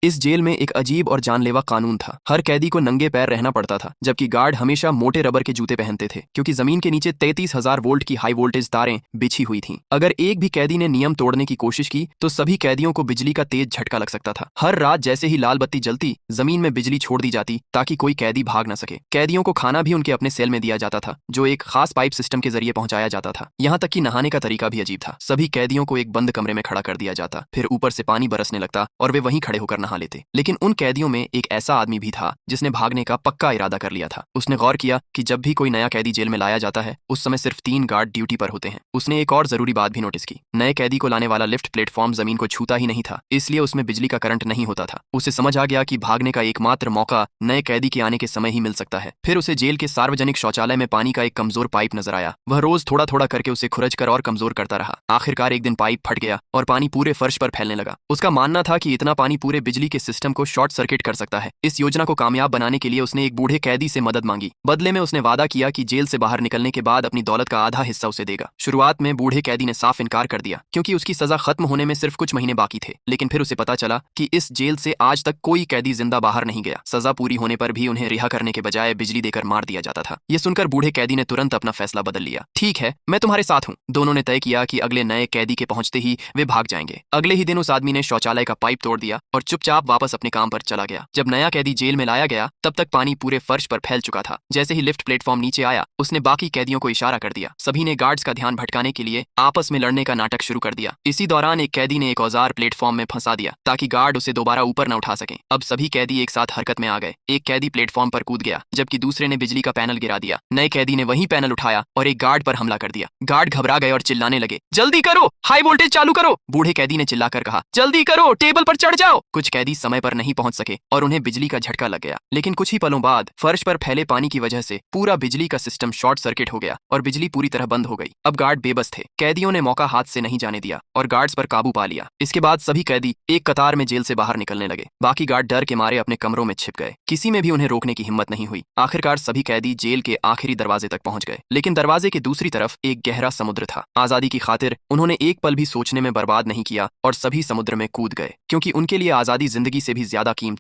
इस जेल में एक अजीब और जानलेवा कानून था। हर कैदी को नंगे पैर रहना पड़ता था, जबकि गार्ड हमेशा मोटे रबर के जूते पहनते थे, क्योंकि जमीन के नीचे 33,000 वोल्ट की हाई वोल्टेज तारें बिछी हुई थीं। अगर एक भी कैदी ने नियम तोड़ने की कोशिश की तो सभी कैदियों को बिजली का तेज झटका लग सकता था। हर रात जैसे ही लाल बत्ती जलती, जमीन में बिजली छोड़ दी जाती ताकि कोई कैदी भाग न सके। कैदियों को खाना भी उनके अपने सेल में दिया जाता था, जो एक खास पाइप सिस्टम के जरिए पहुंचाया जाता था। यहाँ तक कि नहाने का तरीका भी अजीब था। सभी कैदियों को एक बंद कमरे में खड़ा कर दिया जाता, फिर ऊपर से पानी बरसने लगता और वे वहीं खड़े होकर नहा लेते। लेकिन उन कैदियों में एक ऐसा आदमी भी था जिसने भागने का पक्का इरादा कर लिया था। उसने गौर किया कि जब भी कोई नया कैदी जेल में लाया जाता है, उस समय सिर्फ 3 गार्ड ड्यूटी पर होते हैं। उसने एक और जरूरी बात भी नोटिस की। नए कैदी को लाने वाला लिफ्ट प्लेटफॉर्म जमीन को छूता ही नहीं था, इसलिए उसमें बिजली का करंट नहीं होता था। उसे समझ आ गया कि भागने का एकमात्र मौका नए कैदी के आने के समय ही मिल सकता है। फिर उसे जेल के सार्वजनिक शौचालय में पानी का एक कमजोर पाइप नजर आया। वह रोज थोड़ा थोड़ा करके उसे खुरच कर और कमजोर करता रहा। आखिरकार एक दिन पाइप फट गया और पानी पूरे फर्श पर फैलने लगा। उसका मानना था कि इतना पानी पूरे बिजली के सिस्टम को शॉर्ट सर्किट कर सकता है। इस योजना को कामयाब बनाने के लिए उसने एक बूढ़े कैदी से मदद मांगी। बदले में उसने वादा किया कि जेल से बाहर निकलने के बाद अपनी दौलत का आधा हिस्सा उसे देगा। शुरुआत में बूढ़े कैदी ने साफ इनकार कर दिया, क्योंकि उसकी सजा खत्म होने में सिर्फ कुछ महीने बाकी थे। लेकिन फिर उसे पता चला कि इस जेल से आज तक कोई कैदी जिंदा बाहर नहीं गया। सजा पूरी होने पर भी उन्हें रिहा करने के बजाय बिजली देकर मार दिया जाता था। यह सुनकर बूढ़े कैदी ने तुरंत अपना फैसला बदल लिया। ठीक है, मैं तुम्हारे साथ हूँ। दोनों ने तय किया कि अगले नए कैदी के पहुंचते ही वे भाग जाएंगे। अगले ही दिन उस आदमी ने शौचालय का पाइप तोड़ दिया और चुपचाप वापस अपने काम पर चला गया। जब नया कैदी जेल में लाया गया, तब तक पानी पूरे फर्श पर फैल चुका था। जैसे ही लिफ्ट प्लेटफॉर्म नीचे आया, उसने बाकी कैदियों को इशारा कर दिया। सभी ने गार्ड्स का ध्यान भटकाने के लिए आपस में लड़ने का नाटक शुरू कर दिया। इसी दौरान एक कैदी ने एक औजार प्लेटफॉर्म में फंसा दिया ताकि गार्ड उसे दोबारा ऊपर न उठा सके। अब सभी कैदी एक साथ हरकत में आ गए। एक कैदी प्लेटफॉर्म पर कूद गया, जबकि दूसरे ने बिजली का पैनल गिरा दिया। नए कैदी ने वही पैनल उठाया और एक गार्ड पर हमला कर दिया। गार्ड घबरा गए और चिल्लाने लगे, जल्दी करो, हाई वोल्टेज चालू करो। बूढ़े कैदी ने चिल्लाकर कहा, जल्दी करो, टेबल पर चढ़ जाओ। कुछ कैदी समय पर नहीं पहुंच सके और उन्हें बिजली का झटका लग गया। लेकिन कुछ ही पलों बाद फर्श पर फैले पानी की वजह से पूरा बिजली का सिस्टम शॉर्ट सर्किट हो गया और बिजली पूरी तरह बंद हो गई। अब गार्ड बेबस थे। कैदियों ने मौका हाथ से नहीं जाने दिया और गार्ड्स पर काबू पा लिया। इसके बाद सभी कैदी एक कतार में जेल से बाहर निकलने लगे। बाकी गार्ड डर के मारे अपने कमरों में छिप गए। किसी में भी उन्हें रोकने की हिम्मत नहीं हुई। आखिरकार सभी कैदी जेल के आखिरी दरवाजे तक पहुंच गए। लेकिन दरवाजे की दूसरी तरफ एक गहरा समुद्र था। आजादी की खातिर उन्होंने एक पल भी सोचने में बर्बाद नहीं किया और सभी समुद्र में कूद गए, क्योंकि उनके लिए आजादी जिंदगी से भी ज्यादा कीमती